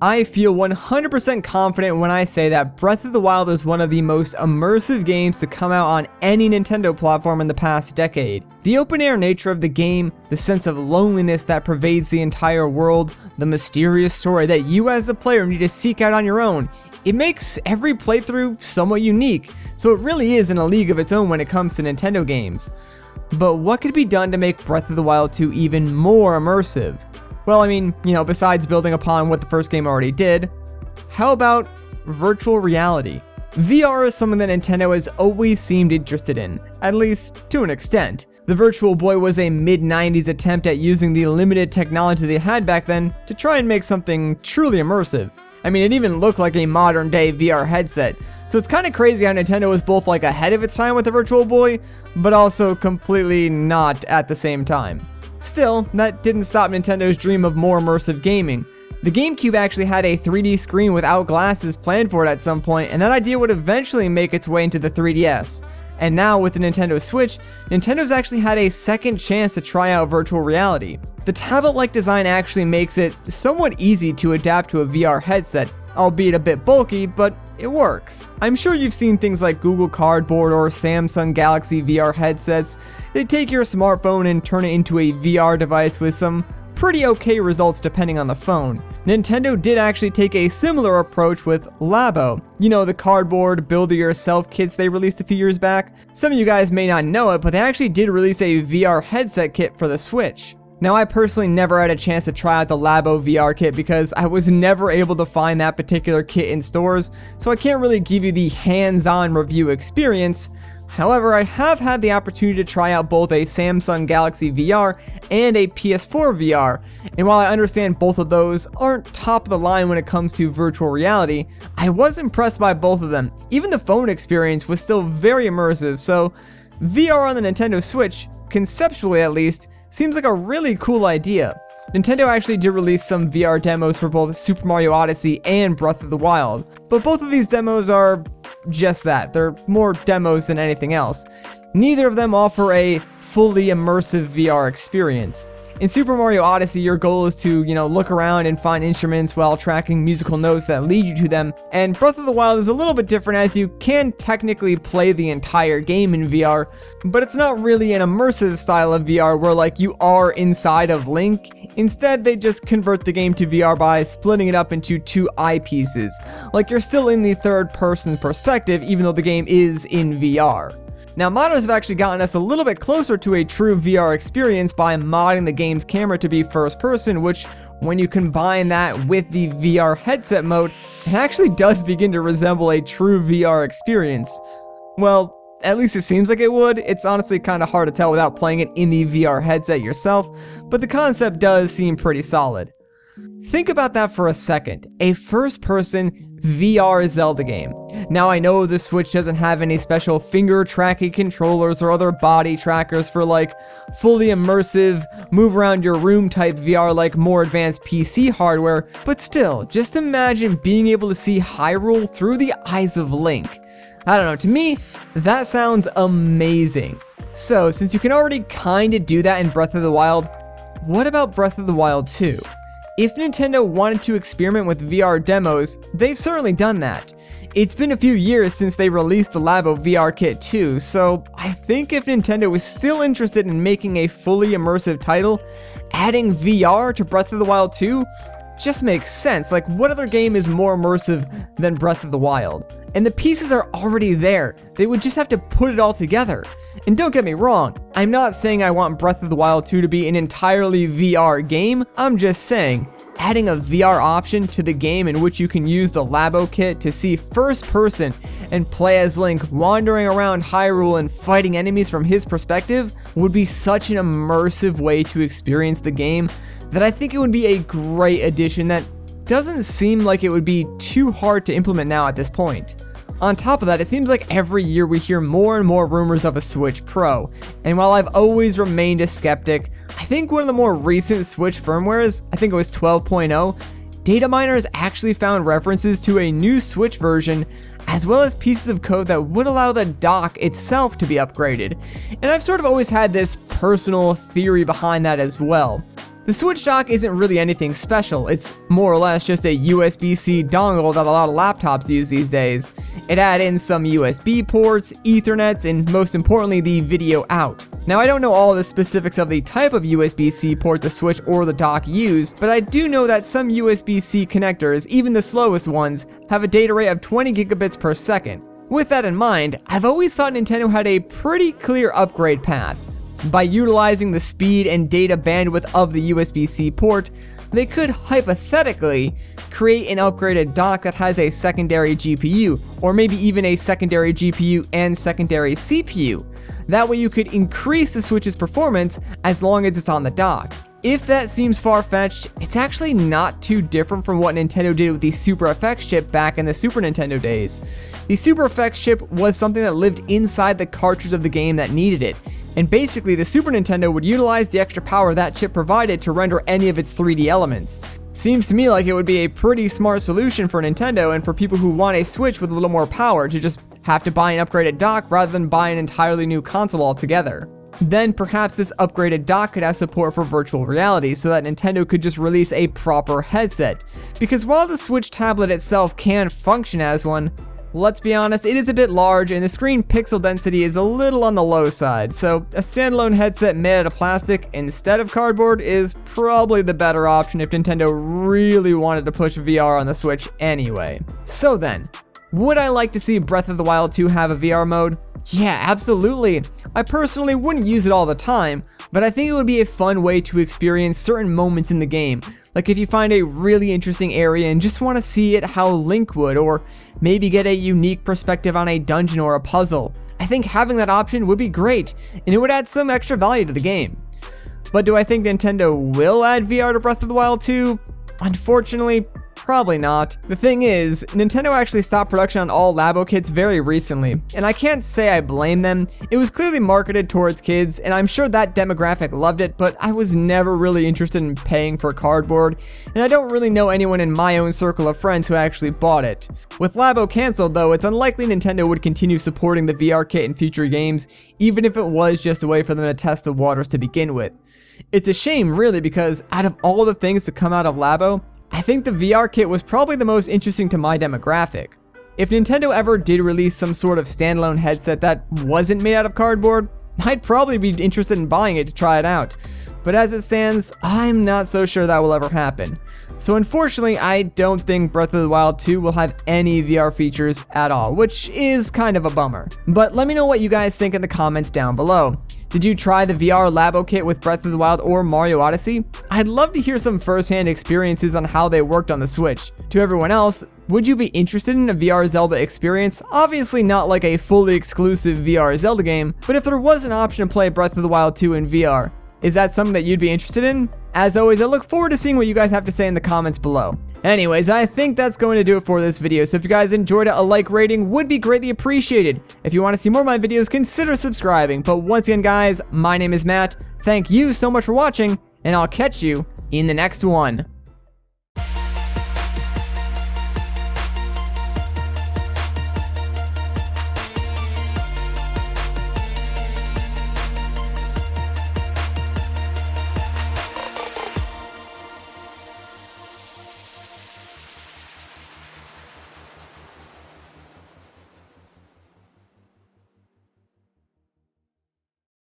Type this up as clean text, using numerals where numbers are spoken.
I feel 100% confident when I say that Breath of the Wild is one of the most immersive games to come out on any Nintendo platform in the past decade. The open-air nature of the game, the sense of loneliness that pervades the entire world, the mysterious story that you as the player need to seek out on your own, it makes every playthrough somewhat unique, so it really is in a league of its own when it comes to Nintendo games. But what could be done to make Breath of the Wild 2 even more immersive? Well, I mean, besides building upon what the first game already did, how about virtual reality? VR is something that Nintendo has always seemed interested in, at least to an extent. The Virtual Boy was a mid-90s attempt at using the limited technology they had back then to try and make something truly immersive. I mean, it even looked like a modern-day VR headset, so it's kind of crazy how Nintendo was both like ahead of its time with the Virtual Boy, but also completely not at the same time. Still, that didn't stop Nintendo's dream of more immersive gaming. The GameCube actually had a 3D screen without glasses planned for it at some point, and that idea would eventually make its way into the 3DS. And now with the Nintendo Switch, Nintendo's actually had a second chance to try out virtual reality. The tablet-like design actually makes it somewhat easy to adapt to a VR headset, albeit a bit bulky, but it works. I'm sure you've seen things like Google Cardboard or Samsung Galaxy VR headsets. They take your smartphone and turn it into a VR device with some pretty okay results depending on the phone. Nintendo did actually take a similar approach with Labo. The cardboard build-it-yourself kits they released a few years back. Some of you guys may not know it, but they actually did release a VR headset kit for the Switch. Now, I personally never had a chance to try out the Labo VR kit because I was never able to find that particular kit in stores, so I can't really give you the hands-on review experience. However, I have had the opportunity to try out both a Samsung Galaxy VR and a PS4 VR, and while I understand both of those aren't top of the line when it comes to virtual reality, I was impressed by both of them. Even the phone experience was still very immersive, so VR on the Nintendo Switch, conceptually at least, seems like a really cool idea. Nintendo actually did release some VR demos for both Super Mario Odyssey and Breath of the Wild, but both of these demos are just that. They're more demos than anything else. Neither of them offer a fully immersive VR experience. In Super Mario Odyssey, your goal is to, look around and find instruments while tracking musical notes that lead you to them, and Breath of the Wild is a little bit different as you can technically play the entire game in VR, but it's not really an immersive style of VR where you are inside of Link. Instead, they just convert the game to VR by splitting it up into two eyepieces, like you're still in the third person perspective even though the game is in VR. Now, modders have actually gotten us a little bit closer to a true VR experience by modding the game's camera to be first person, which, when you combine that with the VR headset mode, it actually does begin to resemble a true VR experience. Well, at least it seems like it would. It's honestly kind of hard to tell without playing it in the VR headset yourself, but the concept does seem pretty solid. Think about that for a second. A first-person VR Zelda game. Now, I know the Switch doesn't have any special finger tracking controllers or other body trackers for fully immersive, move around your room type VR like more advanced PC hardware, but still, just imagine being able to see Hyrule through the eyes of Link. I don't know, to me, that sounds amazing. So, since you can already kinda do that in Breath of the Wild, what about Breath of the Wild 2? If Nintendo wanted to experiment with VR demos, they've certainly done that. It's been a few years since they released the Labo VR kit too, so I think if Nintendo is still interested in making a fully immersive title, adding VR to Breath of the Wild 2 just makes sense. What other game is more immersive than Breath of the Wild? And the pieces are already there. They would just have to put it all together. And don't get me wrong, I'm not saying I want Breath of the Wild 2 to be an entirely VR game. I'm just saying, adding a VR option to the game in which you can use the Labo kit to see first person and play as Link wandering around Hyrule and fighting enemies from his perspective would be such an immersive way to experience the game that I think it would be a great addition that doesn't seem like it would be too hard to implement now at this point. On top of that, it seems like every year we hear more and more rumors of a Switch Pro, and while I've always remained a skeptic, I think one of the more recent Switch firmwares, I think it was 12.0, data miners actually found references to a new Switch version, as well as pieces of code that would allow the dock itself to be upgraded. And I've sort of always had this personal theory behind that as well. The Switch dock isn't really anything special, it's more or less just a USB-C dongle that a lot of laptops use these days. It adds in some USB ports, Ethernets, and most importantly the video out. Now I don't know all the specifics of the type of USB-C port the Switch or the dock use, but I do know that some USB-C connectors, even the slowest ones, have a data rate of 20 gigabits per second. With that in mind, I've always thought Nintendo had a pretty clear upgrade path. By utilizing the speed and data bandwidth of the USB-C port, they could hypothetically create an upgraded dock that has a secondary GPU, or maybe even a secondary GPU and secondary CPU. That way you could increase the Switch's performance as long as it's on the dock. If that seems far-fetched, it's actually not too different from what Nintendo did with the Super FX chip back in the Super Nintendo days. The Super FX chip was something that lived inside the cartridge of the game that needed it, and basically the Super Nintendo would utilize the extra power that chip provided to render any of its 3D elements. Seems to me like it would be a pretty smart solution for Nintendo and for people who want a Switch with a little more power to just have to buy an upgraded dock rather than buy an entirely new console altogether. Then perhaps this upgraded dock could have support for virtual reality so that Nintendo could just release a proper headset. Because while the Switch tablet itself can function as one, let's be honest, it is a bit large and the screen pixel density is a little on the low side, so a standalone headset made out of plastic instead of cardboard is probably the better option if Nintendo really wanted to push VR on the Switch anyway. So then, would I like to see Breath of the Wild 2 have a VR mode? Yeah, absolutely. I personally wouldn't use it all the time, but I think it would be a fun way to experience certain moments in the game. Like if you find a really interesting area and just want to see it how Link would, or maybe get a unique perspective on a dungeon or a puzzle. I think having that option would be great, and it would add some extra value to the game. But do I think Nintendo will add VR to Breath of the Wild 2? Unfortunately, probably not. The thing is, Nintendo actually stopped production on all Labo kits very recently, and I can't say I blame them. It was clearly marketed towards kids, and I'm sure that demographic loved it, but I was never really interested in paying for cardboard, and I don't really know anyone in my own circle of friends who actually bought it. With Labo cancelled though, it's unlikely Nintendo would continue supporting the VR kit in future games, even if it was just a way for them to test the waters to begin with. It's a shame really, because out of all the things to come out of Labo, I think the VR kit was probably the most interesting to my demographic. If Nintendo ever did release some sort of standalone headset that wasn't made out of cardboard, I'd probably be interested in buying it to try it out. But as it stands, I'm not so sure that will ever happen. So unfortunately, I don't think Breath of the Wild 2 will have any VR features at all, which is kind of a bummer. But let me know what you guys think in the comments down below. Did you try the VR Labo kit with Breath of the Wild or Mario Odyssey? I'd love to hear some first-hand experiences on how they worked on the Switch. To everyone else, would you be interested in a VR Zelda experience? Obviously not like a fully exclusive VR Zelda game, but if there was an option to play Breath of the Wild 2 in VR, is that something that you'd be interested in? As always, I look forward to seeing what you guys have to say in the comments below. Anyways, I think that's going to do it for this video, so if you guys enjoyed it, a like rating would be greatly appreciated. If you want to see more of my videos, consider subscribing. But once again, guys, my name is Matt. Thank you so much for watching, and I'll catch you in the next one.